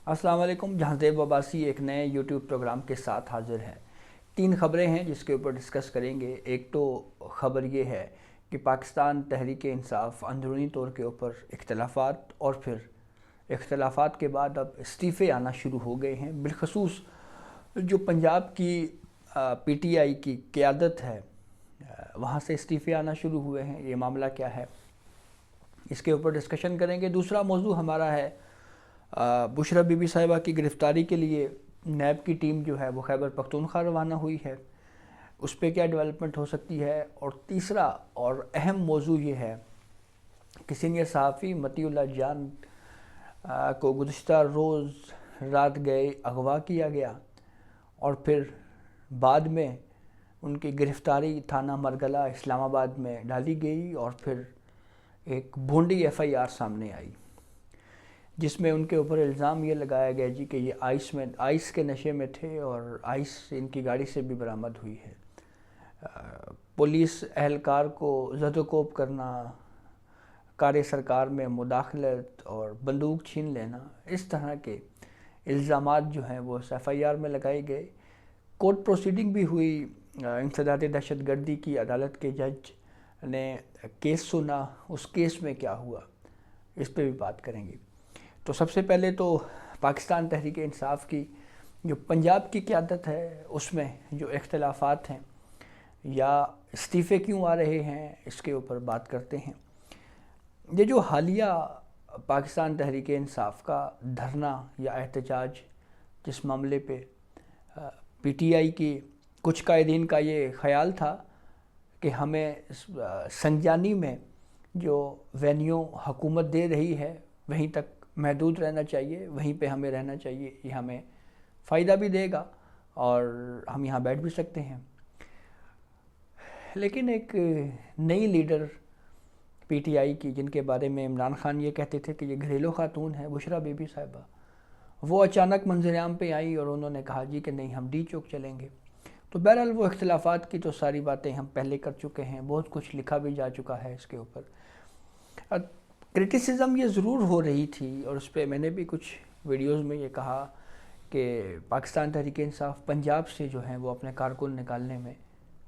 السلام علیکم. جہانزیب عباسی ایک نئے یوٹیوب پروگرام کے ساتھ حاضر ہے. 3 خبریں ہیں جس کے اوپر ڈسکس کریں گے. ایک تو خبر یہ ہے کہ پاکستان تحریک انصاف اندرونی طور کے اوپر اختلافات اور پھر اختلافات کے بعد اب استعفے آنا شروع ہو گئے ہیں. بالخصوص جو پنجاب کی پی ٹی آئی کی قیادت ہے وہاں سے استعفے آنا شروع ہوئے ہیں. یہ معاملہ کیا ہے اس کے اوپر ڈسکشن کریں گے. دوسرا موضوع ہمارا ہے بشرا بی بی صاحبہ کی گرفتاری کے لیے نیب کی ٹیم جو ہے وہ خیبر پختونخوا روانہ ہوئی ہے. اس پہ کیا ڈیولپمنٹ ہو سکتی ہے. اور تیسرا اور اہم موضوع یہ ہے کہ سینئر صحافی مطیع اللہ جان کو گزشتہ روز رات گئے اغوا کیا گیا اور پھر بعد میں ان کی گرفتاری تھانہ مرگلہ اسلام آباد میں ڈالی گئی اور پھر ایک بھونڈی ایف آئی آر سامنے آئی جس میں ان کے اوپر الزام یہ لگایا گیا کہ یہ آئس کے نشے میں تھے اور آئس ان کی گاڑی سے بھی برآمد ہوئی ہے. پولیس اہلکار کو زد و کوب کرنا، کار سرکار میں مداخلت اور بندوق چھین لینا، اس طرح کے الزامات جو ہیں وہ ایف آئی آر میں لگائے گئے. کورٹ پروسیڈنگ بھی ہوئی. انسداد دہشت گردی کی عدالت کے جج نے کیس سنا. اس کیس میں کیا ہوا اس پہ بھی بات کریں گے. تو سب سے پہلے تو پاکستان تحریک انصاف کی جو پنجاب کی قیادت ہے اس میں جو اختلافات ہیں یا استعفے کیوں آ رہے ہیں اس کے اوپر بات کرتے ہیں. یہ جو حالیہ پاکستان تحریک انصاف کا دھرنا یا احتجاج جس معاملے پہ پی ٹی آئی کی کچھ قائدین کا یہ خیال تھا کہ ہمیں سنجانی میں جو وینیو حکومت دے رہی ہے وہیں تک محدود رہنا چاہیے، وہیں پہ ہمیں رہنا چاہیے، یہ ہمیں فائدہ بھی دے گا اور ہم یہاں بیٹھ بھی سکتے ہیں. لیکن ایک نئی لیڈر پی ٹی آئی کی جن کے بارے میں عمران خان یہ کہتے تھے کہ یہ گھریلو خاتون ہے، بشرا بی بی صاحبہ، وہ اچانک منظر عام پہ آئی اور انہوں نے کہا کہ نہیں ہم ڈی چوک چلیں گے. تو بہرحال وہ اختلافات کی تو ساری باتیں ہم پہلے کر چکے ہیں، بہت کچھ لکھا بھی جا چکا ہے اس کے اوپر. کرٹیسزم یہ ضرور ہو رہی تھی اور اس پہ میں نے بھی کچھ ویڈیوز میں یہ کہا کہ پاکستان تحریک انصاف پنجاب سے جو ہیں وہ اپنے کارکن نکالنے میں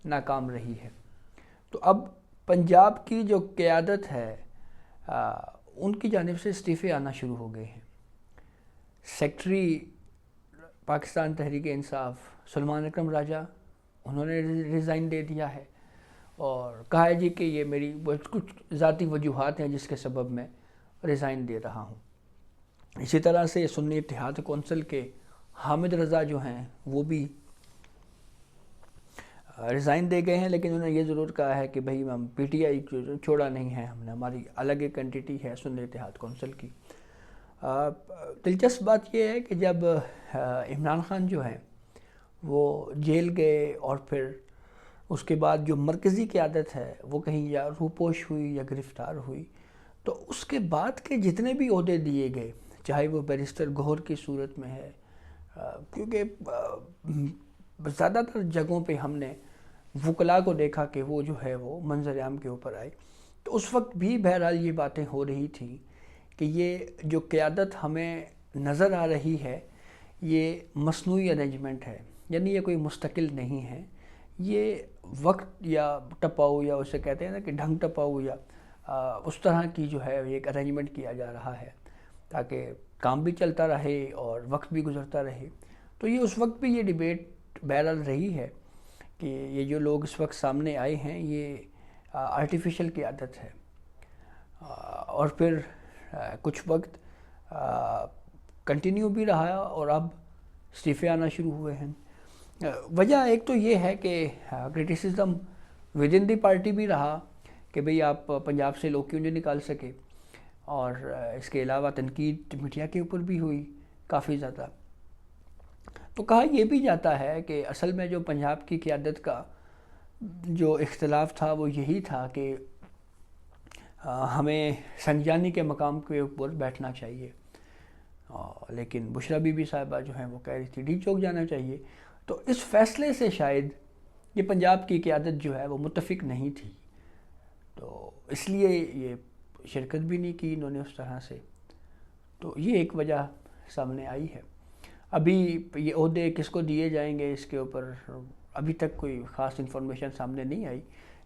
ناکام رہی ہے. تو اب پنجاب کی جو قیادت ہے ان کی جانب سے استعفے آنا شروع ہو گئے ہیں. سیکٹری پاکستان تحریک انصاف سلمان اکرم راجہ انہوں نے ریزائن دے دیا ہے اور کہا ہے کہ یہ میری کچھ ذاتی وجوہات ہیں جس کے سبب میں ریزائن دے رہا ہوں. اسی طرح سے سنی اتحاد کونسل کے حامد رضا جو ہیں وہ بھی ریزائن دے گئے ہیں، لیکن انہوں نے یہ ضرور کہا ہے کہ بھئی ہم پی ٹی آئی چھوڑا نہیں ہے، ہم نے ہماری الگ ایک انٹیٹی ہے سنی اتحاد کونسل کی. دلچسپ بات یہ ہے کہ جب عمران خان جو ہیں وہ جیل گئے اور پھر اس کے بعد جو مرکزی قیادت ہے وہ کہیں یا روپوش ہوئی یا گرفتار ہوئی، تو اس کے بعد کے جتنے بھی عہدے دیے گئے چاہے وہ بیرسٹر گوہر کی صورت میں ہے، کیونکہ زیادہ تر جگہوں پہ ہم نے وکلاء کو دیکھا کہ وہ جو ہے وہ منظر عام کے اوپر آئے، تو اس وقت بھی بہرحال یہ باتیں ہو رہی تھی کہ یہ جو قیادت ہمیں نظر آ رہی ہے یہ مصنوعی ارینجمنٹ ہے، یعنی یہ کوئی مستقل نہیں ہے، یہ وقت یا ٹپاؤ یا اسے کہتے ہیں نا کہ ڈھنگ ٹپاؤ یا اس طرح کی جو ہے ایک ارینجمنٹ کیا جا رہا ہے تاکہ کام بھی چلتا رہے اور وقت بھی گزرتا رہے. تو یہ اس وقت بھی یہ ڈیبیٹ بہرحال رہی ہے کہ یہ جو لوگ اس وقت سامنے آئے ہیں یہ آرٹیفیشل قیادت ہے. اور پھر کچھ وقت کنٹینیو بھی رہا اور اب استعفے آنا شروع ہوئے ہیں. وجہ ایک تو یہ ہے کہ criticism with in the party بھی رہا کہ بھئی آپ پنجاب سے لوگ کیوں نہیں نکال سکے، اور اس کے علاوہ تنقید میڈیا کے اوپر بھی ہوئی کافی زیادہ. تو کہا یہ بھی جاتا ہے کہ اصل میں جو پنجاب کی قیادت کا جو اختلاف تھا وہ یہی تھا کہ ہمیں سنجانی کے مقام کے اوپر بیٹھنا چاہیے، لیکن بشرا بی بی صاحبہ جو ہیں وہ کہہ رہی تھی ڈی چوک جانا چاہیے. تو اس فیصلے سے شاید یہ پنجاب کی قیادت جو ہے وہ متفق نہیں تھی، تو اس لیے یہ شرکت بھی نہیں کی انہوں نے اس طرح سے. تو یہ ایک وجہ سامنے آئی ہے۔ ابھی یہ عہدے کس کو دیے جائیں گے اس کے اوپر ابھی تک کوئی خاص انفارمیشن سامنے نہیں آئی،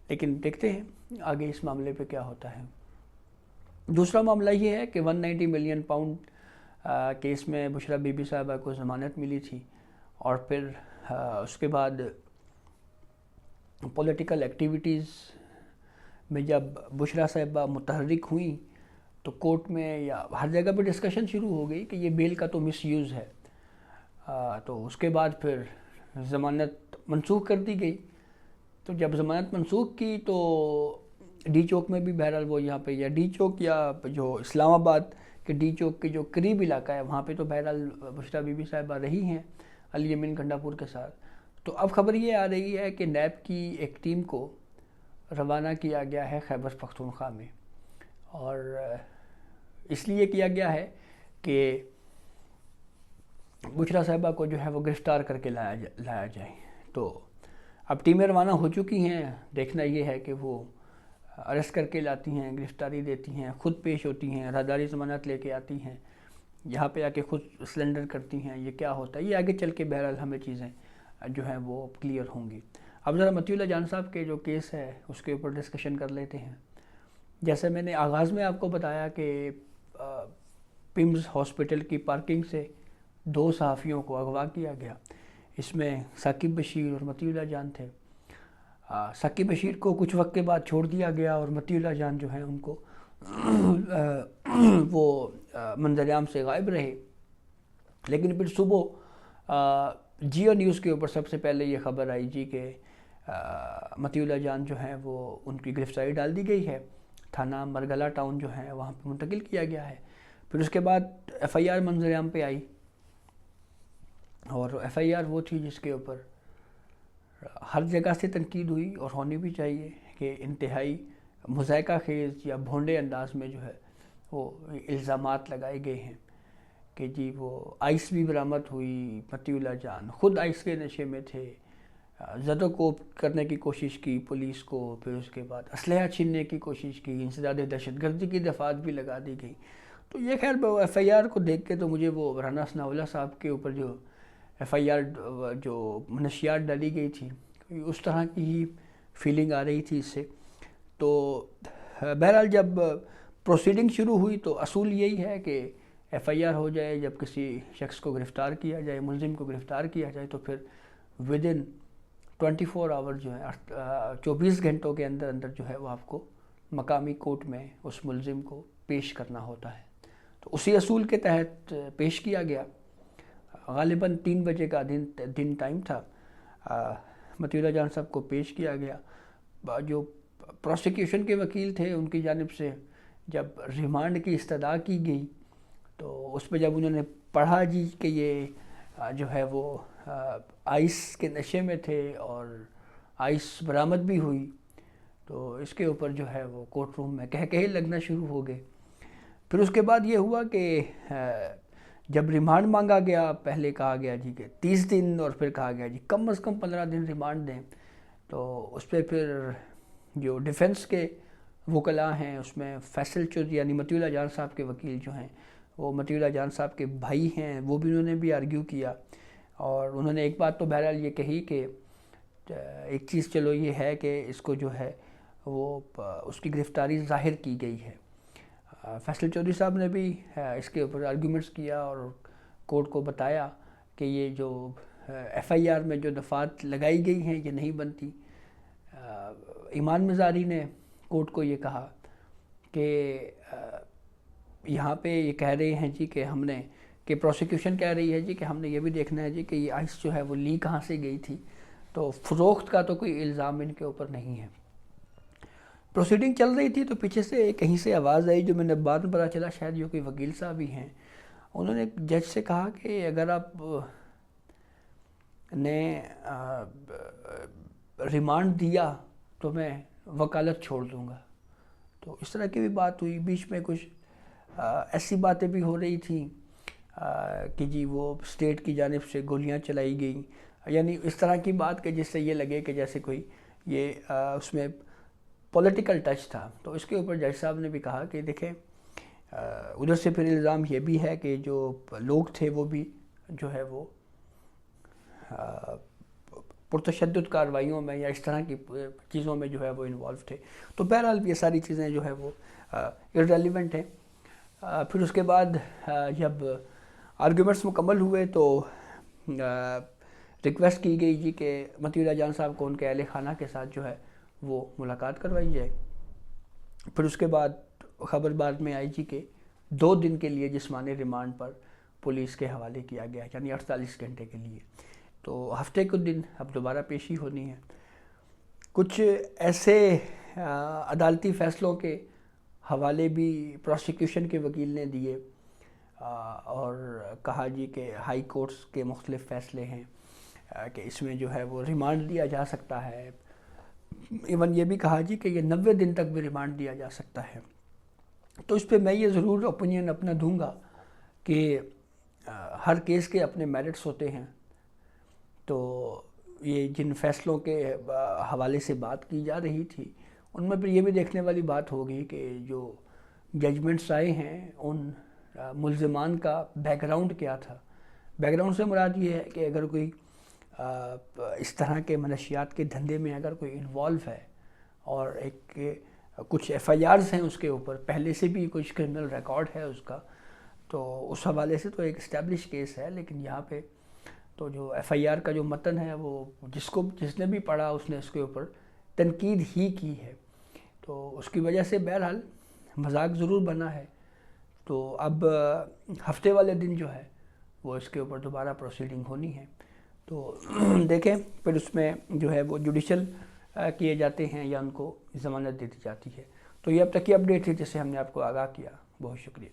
لیکن دیکھتے ہیں آگے اس معاملے پہ کیا ہوتا ہے۔ دوسرا معاملہ یہ ہے کہ 190 ملین پاؤنڈ کیس میں بشریٰ بی بی صاحبہ کو ضمانت ملی تھی، اور پھر اس کے بعد پولیٹیکل ایکٹیویٹیز میں جب بشریٰ صاحبہ متحرک ہوئیں تو کورٹ میں یا ہر جگہ پہ ڈسکشن شروع ہو گئی کہ یہ بیل کا تو مس یوز ہے، تو اس کے بعد پھر ضمانت منسوخ کر دی گئی۔ تو جب ضمانت منسوخ کی تو ڈی چوک میں بھی بہرحال وہ یہاں پہ یا ڈی چوک یا جو اسلام آباد کے ڈی چوک کے جو قریب علاقہ ہے وہاں پہ تو بہرحال بشریٰ بی بی صاحبہ رہی ہیں علی امین گھنٹاپور کے ساتھ۔ تو اب خبر یہ آ رہی ہے کہ نیب کی ایک ٹیم کو روانہ کیا گیا ہے خیبر پختونخوا میں، اور اس لیے کیا گیا ہے کہ بشریٰ صاحبہ کو جو ہے وہ گرفتار کر کے لایا جائے۔ تو اب ٹیمیں روانہ ہو چکی ہیں، دیکھنا یہ ہے کہ وہ اریسٹ کر کے لاتی ہیں، گرفتاری دیتی ہیں، خود پیش ہوتی ہیں، راہداری ضمانت لے کے آتی ہیں، یہاں پہ آ کے خود سلنڈر کرتی ہیں، یہ کیا ہوتا ہے، یہ آگے چل کے بہرحال ہمیں چیزیں جو ہیں وہ کلیئر ہوں گی۔ اب ذرا مطیع اللہ جان صاحب کے جو کیس ہے اس کے اوپر ڈسکشن کر لیتے ہیں۔ جیسے میں نے آغاز میں آپ کو بتایا کہ پیمز ہاسپٹل کی پارکنگ سے 2 صحافیوں کو اغوا کیا گیا، اس میں ثاقب بشیر اور مطیع اللہ جان تھے۔ ثاقب بشیر کو کچھ وقت کے بعد چھوڑ دیا گیا اور مطیع اللہ جان جو ہیں ان کو وہ منظر عام سے غائب رہے، لیکن پھر صبح جیو نیوز کے اوپر سب سے پہلے یہ خبر آئی جی کہ مطیع اللہ جان جو ہیں وہ ان کی گرفتاری ڈال دی گئی ہے، تھانہ مرگلہ ٹاؤن جو ہے وہاں پہ منتقل کیا گیا ہے۔ پھر اس کے بعد ایف آئی آر منظر عام پہ آئی، اور ایف آئی آر وہ تھی جس کے اوپر ہر جگہ سے تنقید ہوئی، اور ہونی بھی چاہیے، کہ انتہائی مضحکہ خیز یا بھونڈے انداز میں جو ہے وہ الزامات لگائے گئے ہیں کہ جی وہ آئس بھی برآمد ہوئی، مطیع اللہ جان خود آئس کے نشے میں تھے، زد و کوب کرنے کی کوشش کی پولیس کو، پھر اس کے بعد اسلحہ چھیننے کی کوشش کی، انسداد دہشت گردی کی دفعات بھی لگا دی گئی۔ تو یہ خیر ایف آئی آر کو دیکھ کے تو مجھے وہ رانا ثناء اللہ صاحب کے اوپر جو ایف آئی آر جو منشیات ڈالی گئی تھی اس طرح کی ہی فیلنگ آ رہی تھی اس سے۔ تو بہرحال جب پروسیڈنگ شروع ہوئی تو اصول یہی ہے کہ ایف آئی آر ہو جائے، جب کسی شخص کو گرفتار کیا جائے، ملزم کو گرفتار کیا جائے، تو پھر ودن 24 آور جو ہے 24 گھنٹوں کے اندر اندر جو ہے وہ آپ کو مقامی کورٹ میں اس ملزم کو پیش کرنا ہوتا ہے۔ تو اسی اصول کے تحت پیش کیا گیا، غالباً 3 بجے کا دن ٹائم تھا، مطیع اللہ جان صاحب کو پیش کیا گیا۔ جو پروسیکیوشن کے وکیل تھے ان کی جانب سے جب ریمانڈ کی استدعا کی گئی تو اس پہ جب انہوں نے پڑھا جی کہ یہ جو ہے وہ آئس کے نشے میں تھے اور آئس برآمد بھی ہوئی، تو اس کے اوپر جو ہے وہ کورٹ روم میں کہے لگنا شروع ہو گئے۔ پھر اس کے بعد یہ ہوا کہ جب ریمانڈ مانگا گیا، پہلے کہا گیا جی کہ 30 دن اور پھر کہا گیا جی کم از کم 15 دن ریمانڈ دیں، تو اس پہ پھر جو ڈیفنس کے وکلاء ہیں اس میں فیصل چودھری یعنی مطیع اللہ جان صاحب کے وکیل جو ہیں وہ مطیع اللہ جان صاحب کے بھائی ہیں، وہ بھی انہوں نے بھی آرگیو کیا، اور انہوں نے ایک بات تو بہرحال یہ کہی کہ ایک چیز چلو یہ ہے کہ اس کو جو ہے وہ اس کی گرفتاری ظاہر کی گئی ہے۔ فیصل چودھری صاحب نے بھی اس کے اوپر آرگیومنٹس کیا اور کورٹ کو بتایا کہ یہ جو ایف آئی آر میں جو دفعات لگائی گئی ہیں یہ نہیں بنتی۔ ایمان مزاری نے کورٹ کو یہ کہا کہ یہاں پہ یہ کہہ رہے ہیں جی کہ ہم نے کہ پروسیکیوشن کہہ رہی ہے جی کہ ہم نے یہ بھی دیکھنا ہے جی کہ یہ آئس جو ہے وہ لی کہاں سے گئی تھی، تو فروخت کا تو کوئی الزام ان کے اوپر نہیں ہے۔ پروسیڈنگ چل رہی تھی تو پیچھے سے کہیں سے آواز آئی، جو میں نے بعد میں پتا چلا شاید جو کوئی وکیل صاحب ہی ہیں، انہوں نے جج سے کہا کہ اگر آپ نے ریمانڈ دیا تو میں وکالت چھوڑ دوں گا۔ تو اس طرح کی بھی بات ہوئی، بیچ میں کچھ ایسی باتیں بھی ہو رہی تھیں کہ جی وہ اسٹیٹ کی جانب سے گولیاں چلائی گئیں، یعنی اس طرح کی بات کہ جس سے یہ لگے کہ جیسے کوئی یہ اس میں پولیٹیکل ٹچ تھا۔ تو اس کے اوپر جج صاحب نے بھی کہا کہ دیکھیں ادھر سے پھر الزام یہ بھی ہے کہ جو لوگ تھے وہ بھی جو ہے وہ پرتشدد کارروائیوں میں یا اس طرح کی چیزوں میں جو ہے وہ انوالو تھے. تو بہرحال یہ ساری چیزیں جو ہے وہ irrelevant ہیں. پھر اس کے بعد جب آرگیومنٹس مکمل ہوئے تو ریکویسٹ کی گئی جی کہ متی اللہ جان صاحب کو ان کے اہل خانہ کے ساتھ جو ہے وہ ملاقات کروائی جائے. پھر اس کے بعد خبر بعد میں آئی جی کہ 2 دن کے لیے جسمانی ریمانڈ پر پولیس کے حوالے کیا گیا، یعنی 48 گھنٹے کے لیے. تو ہفتے کو دن اب دوبارہ پیشی ہونی ہے. کچھ ایسے عدالتی فیصلوں کے حوالے بھی پروسیکیوشن کے وکیل نے دیے اور کہا جی کہ ہائی کورٹس کے مختلف فیصلے ہیں کہ اس میں جو ہے وہ ریمانڈ دیا جا سکتا ہے. ایون یہ بھی کہا جی کہ یہ 90 دن تک بھی ریمانڈ دیا جا سکتا ہے. تو اس پہ میں یہ ضرور اوپینین اپنا دوں گا کہ ہر کیس کے اپنے میرٹس ہوتے ہیں. تو یہ جن فیصلوں کے حوالے سے بات کی جا رہی تھی ان میں پھر یہ بھی دیکھنے والی بات ہوگی کہ جو ججمنٹس آئے ہیں ان ملزمان کا بیک گراؤنڈ کیا تھا. بیک گراؤنڈ سے مراد یہ ہے کہ اگر کوئی اس طرح کے منشیات کے دھندے میں اگر کوئی انوالو ہے اور ایک کچھ ایف آئی آرز ہیں اس کے اوپر، پہلے سے بھی کچھ کرمنل ریکارڈ ہے اس کا، تو اس حوالے سے تو ایک اسٹیبلش کیس ہے. لیکن یہاں پہ تو جو ایف آئی آر کا جو متن ہے وہ جس نے بھی پڑھا اس نے اس کے اوپر تنقید ہی کی ہے. تو اس کی وجہ سے بہرحال مذاق ضرور بنا ہے. تو اب ہفتے والے دن جو ہے وہ اس کے اوپر دوبارہ پروسیڈنگ ہونی ہے. تو دیکھیں پھر اس میں جو ہے وہ جوڈیشل کیے جاتے ہیں یا ان کو ضمانت دے دی جاتی ہے. تو یہ اب تک کی اپڈیٹ تھی جسے ہم نے آپ کو آگاہ کیا. بہت شکریہ.